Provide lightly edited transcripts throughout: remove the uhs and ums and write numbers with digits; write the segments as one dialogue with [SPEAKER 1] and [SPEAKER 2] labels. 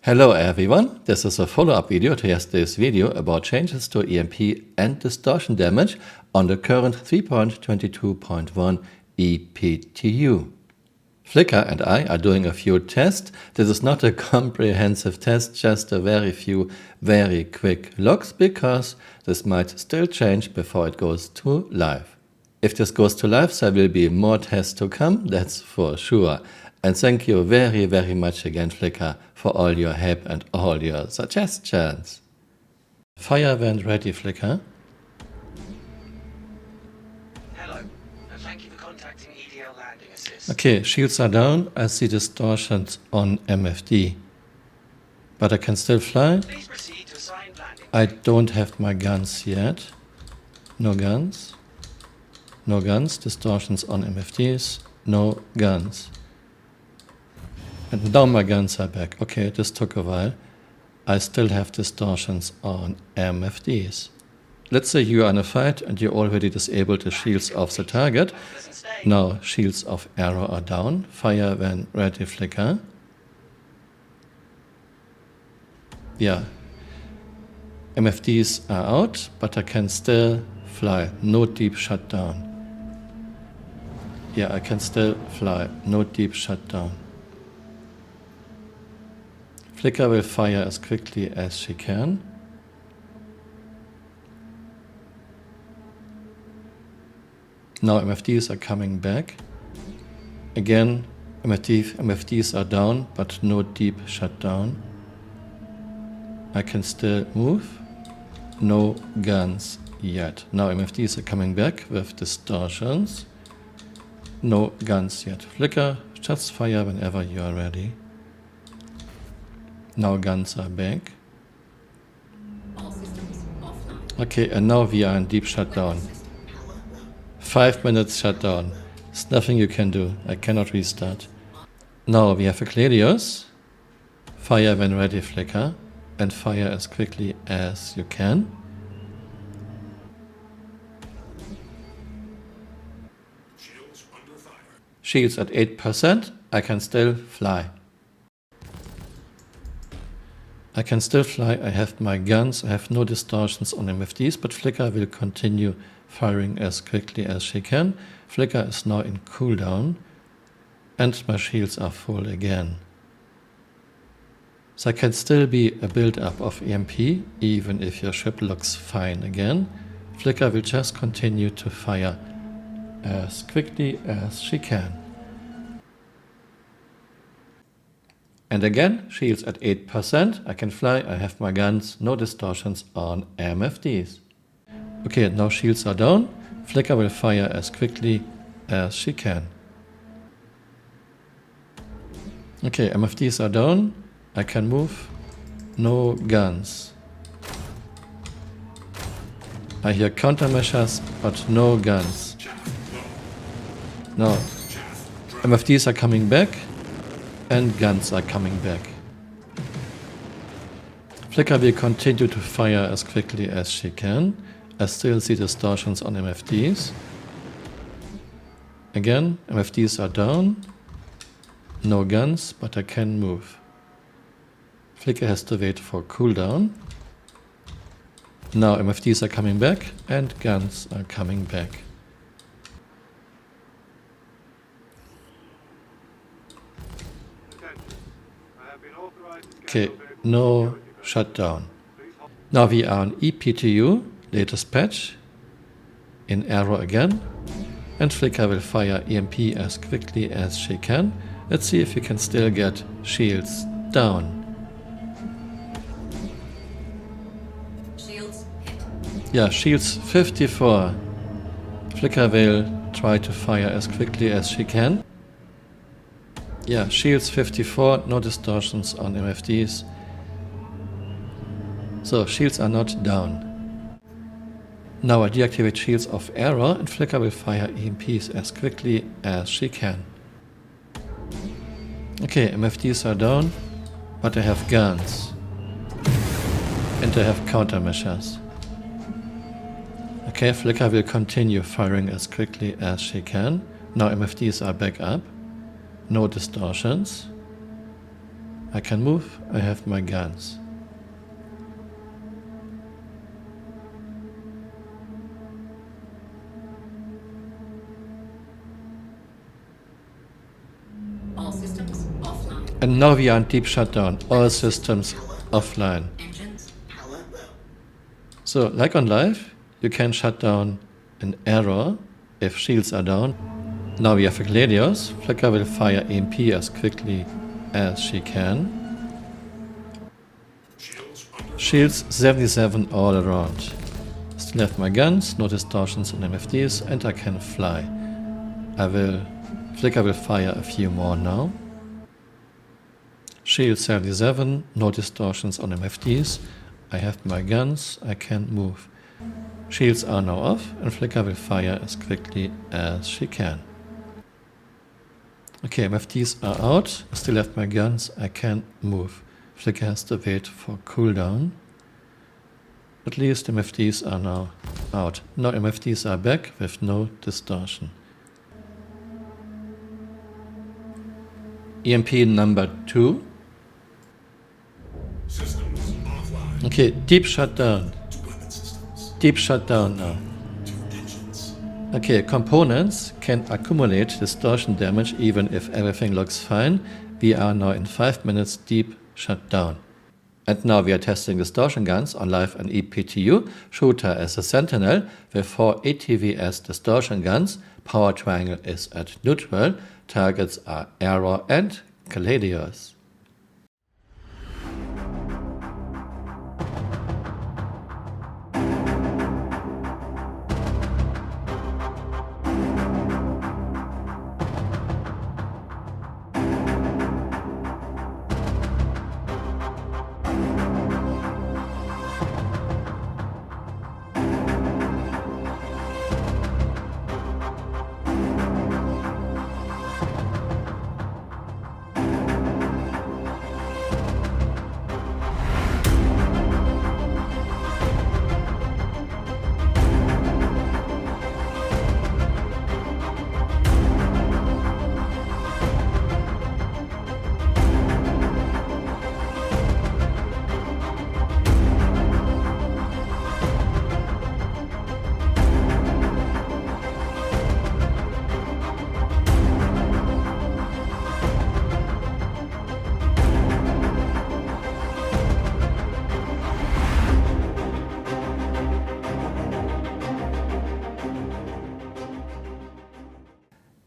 [SPEAKER 1] Hello everyone, this is a follow-up video to yesterday's video about changes to EMP and distortion damage on the current 3.22.1 EPTU. Flickr and I are doing a few tests. This is not a comprehensive test, just a very few very quick looks, because this might still change before it goes to live. If this goes to live, there will be more tests to come, that's for sure. And thank you very much again, Flickr, for all your help and all your suggestions. Fire went ready, Flickr.
[SPEAKER 2] Hello, and thank you for contacting EDL Landing Assist.
[SPEAKER 1] Okay, shields are down. I see distortions on MFD. But I can still fly.
[SPEAKER 2] Please proceed to assigned landing.
[SPEAKER 1] I don't have my guns yet. No guns. No guns. Distortions on MFDs. No guns. And now my guns are back. Okay, this took a while. I still have distortions on MFDs. Let's say you are in a fight and you already disabled the shields of the target. Now shields of arrow are down. Fire when ready, Flickr. Yeah. MFDs are out, but I can still fly. No deep shutdown. Yeah, I can still fly. No deep shutdown. Flickr will fire as quickly as she can. Now MFDs are coming back. Again, MFDs are down, but no deep shutdown. I can still move. No guns yet. Now MFDs are coming back with distortions. No guns yet. Flickr, just fire whenever you are ready. Now guns are back. Okay, and now we are in deep shutdown. 5 minutes shutdown. There's nothing you can do. I cannot restart. Now we have Eclelios. Fire when ready, Flickr. And fire as quickly as you can. Shields at 8%. I can still fly. I can still fly, I have my guns, I have no distortions on MFDs, but Flickr will continue firing as quickly as she can. Flickr is now in cooldown, and my shields are full again. So I can still be a build-up of EMP, even if your ship looks fine again. Flickr will just continue to fire as quickly as she can. And again, shields at 8%, I can fly, I have my guns, no distortions on MFDs. Okay, now shields are down, Flickr will fire as quickly as she can. Okay, MFDs are down, I can move, no guns. I hear countermeasures, but no guns. Now, MFDs are coming back. And guns are coming back. Flickr will continue to fire as quickly as she can. I still see distortions on MFDs. Again, MFDs are down. No guns, but I can move. Flickr has to wait for cooldown. Now MFDs are coming back and guns are coming back. Okay, no shutdown. Now we are on EPTU, latest patch, in arrow again, and Flickr will fire EMP as quickly as she can. Let's see if we can still get shields down.
[SPEAKER 3] Shields hit.
[SPEAKER 1] Yeah, shields 54. Flickr will try to fire as quickly as she can. Yeah, shields 54, no distortions on MFDs. So, shields are not down. Now I deactivate shields of arrow and Flickr will fire EMPs as quickly as she can. Okay, MFDs are down, but I have guns. And I have countermeasures. Okay, Flickr will continue firing as quickly as she can. Now MFDs are back up. No distortions. I can move, I have my guns.
[SPEAKER 3] All systems offline.
[SPEAKER 1] And now we are in deep shutdown, all systems offline.
[SPEAKER 3] Engines power low.
[SPEAKER 1] So, like on live, you can shut down an error if shields are down. Now we have a Gladius. Flicker will fire EMP as quickly as she can. Shields 77 all around. Still have my guns, no distortions and MFDs, and I can fly. Flicker will fire a few more now. Shield 77, no distortions on MFDs. I have my guns, I can move. Shields are now off, and Flicker will fire as quickly as she can. Okay, MFDs are out, I still have my guns, I can move. Flicker has to wait for cooldown. At least MFDs are now out. Now MFDs are back with no distortion. EMP number 2.
[SPEAKER 4] Systems offline.
[SPEAKER 1] Okay, deep shutdown.
[SPEAKER 4] Two weapon systems.
[SPEAKER 1] Deep shutdown now.
[SPEAKER 4] Two engines.
[SPEAKER 1] Okay, components can accumulate distortion damage even if everything looks fine. We are now in 5 minutes deep shutdown. And now we are testing distortion guns on live and EPTU. Shooter as a sentinel with 4 ATVS distortion guns. Power triangle is at neutral. Targets are error and Gladius.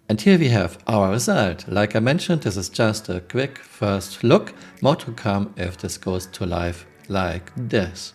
[SPEAKER 1] And here we have our result. Like I mentioned, this is just a quick first look. More to come if this goes to live like this.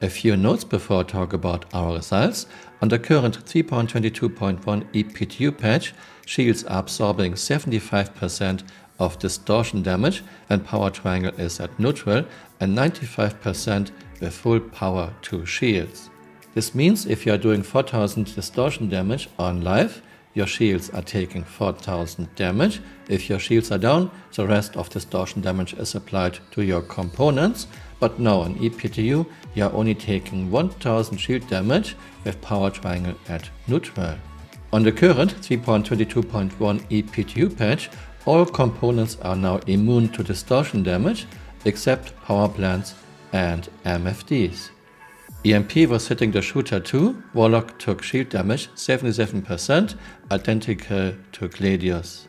[SPEAKER 1] A few notes before I talk about our results. On the current 3.22.1 EPTU patch, shields are absorbing 75% of distortion damage when power triangle is at neutral and 95% with full power to shields. This means if you are doing 4000 distortion damage on live, your shields are taking 4000 damage. If your shields are down, the rest of distortion damage is applied to your components. But now on EPTU, you are only taking 1000 shield damage with power triangle at neutral. On the current 3.22.1 EPTU patch, all components are now immune to distortion damage except power plants and MFDs. EMP was hitting the shooter too. Warlock took shield damage 77%, identical to Gladius.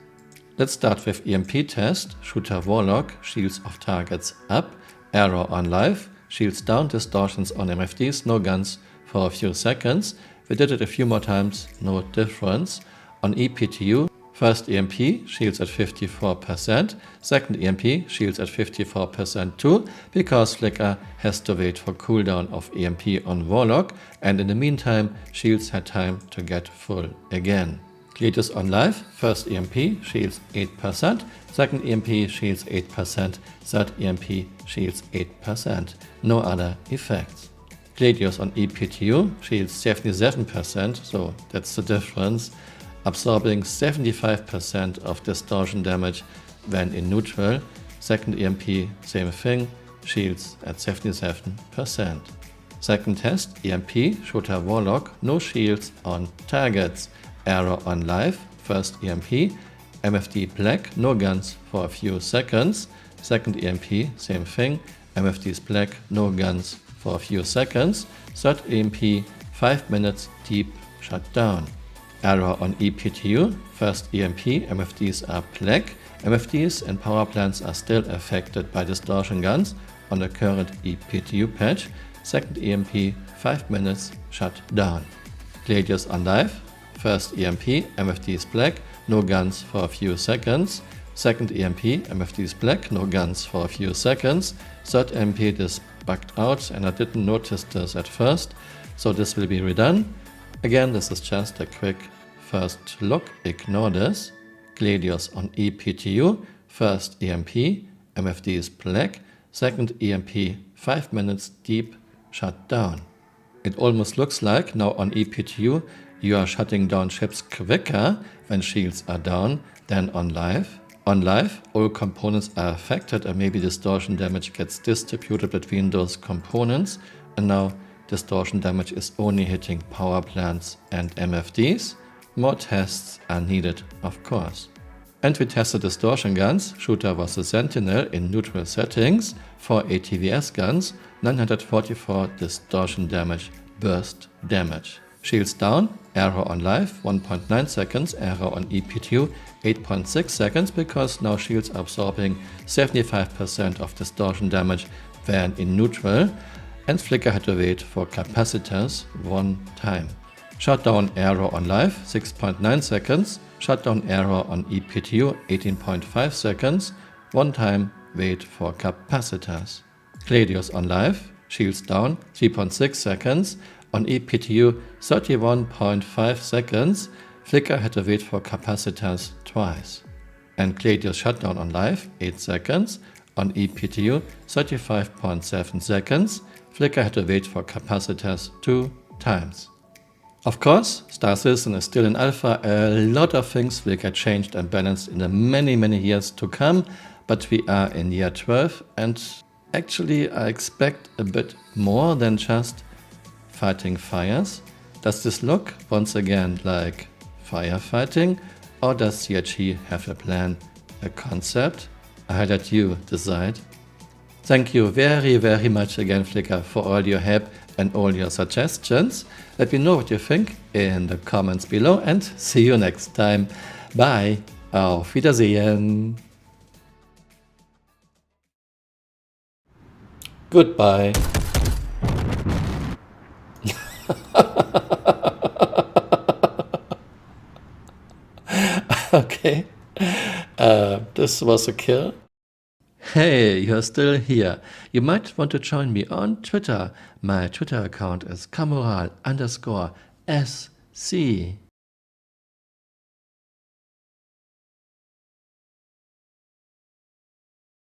[SPEAKER 1] Let's start with EMP test. Shooter Warlock, shields of targets up, error on live, shields down, distortions on MFDs, no guns for a few seconds. We did it a few more times, no difference. On EPTU, first EMP, shields at 54%, second EMP, shields at 54% too, because Flicker has to wait for cooldown of EMP on Warlock, and in the meantime, shields had time to get full again. Gladius on live, first EMP, shields 8%, second EMP, shields 8%, third EMP, shields 8%, no other effects. Gladius on EPTU, shields 77%, so that's the difference, absorbing 75% of distortion damage when in neutral. Second EMP, same thing, shields at 77%. Second test, EMP, shooter Warlock, no shields on targets, error on live, first EMP, MFD black, no guns for a few seconds, Second EMP, same thing. MFD is black, no guns for a few seconds. Third EMP, 5 minutes deep shutdown. Error on EPTU. First EMP, MFDs are black. MFDs and power plants are still affected by distortion guns on the current EPTU patch. Second EMP, 5 minutes shut down. Gladius on live. First EMP, MFD is black, no guns for a few seconds. Second EMP, MFD is black, no guns for a few seconds. Third EMP is bugged out and I didn't notice this at first, so this will be redone. Again, this is just a quick first look, ignore this. Gladius on EPTU, first EMP, MFD is black, second EMP, 5 minutes deep shut down. It almost looks like now on EPTU you are shutting down chips quicker when shields are down than on live. On live, all components are affected and maybe distortion damage gets distributed between those components, and now distortion damage is only hitting power plants and MFDs. More tests are needed, of course. And we tested distortion guns. Shooter was a Sentinel in neutral settings. For ATVS guns, 944 distortion damage, burst damage. Shields down, error on live, 1.9 seconds, error on EPTU, 8.6 seconds, because now shields are absorbing 75% of distortion damage when in neutral, and flicker had to wait for capacitors 1 time. Shutdown error on live, 6.9 seconds, shutdown error on EPTU, 18.5 seconds, 1 time wait for capacitors. Gladius on live, shields down, 3.6 seconds, on EPTU 31.5 seconds, flicker had to wait for capacitors twice. And Gladius shutdown on live, 8 seconds, on EPTU 35.7 seconds, flicker had to wait for capacitors 2 times. Of course, Star Citizen is still in alpha, a lot of things will get changed and balanced in the many years to come, but we are in year 12 and actually I expect a bit more than just fighting fires. Does this look once again like firefighting, or does CRG have a plan, a concept? I let you decide. Thank you very much again, Flickr, for all your help and all your suggestions. Let me know what you think in the comments below and see you next time. Bye. Auf Wiedersehen. Goodbye. Okay, this was a kill. Hey, you're still here. You might want to join me on Twitter. My Twitter account is Camural_SC.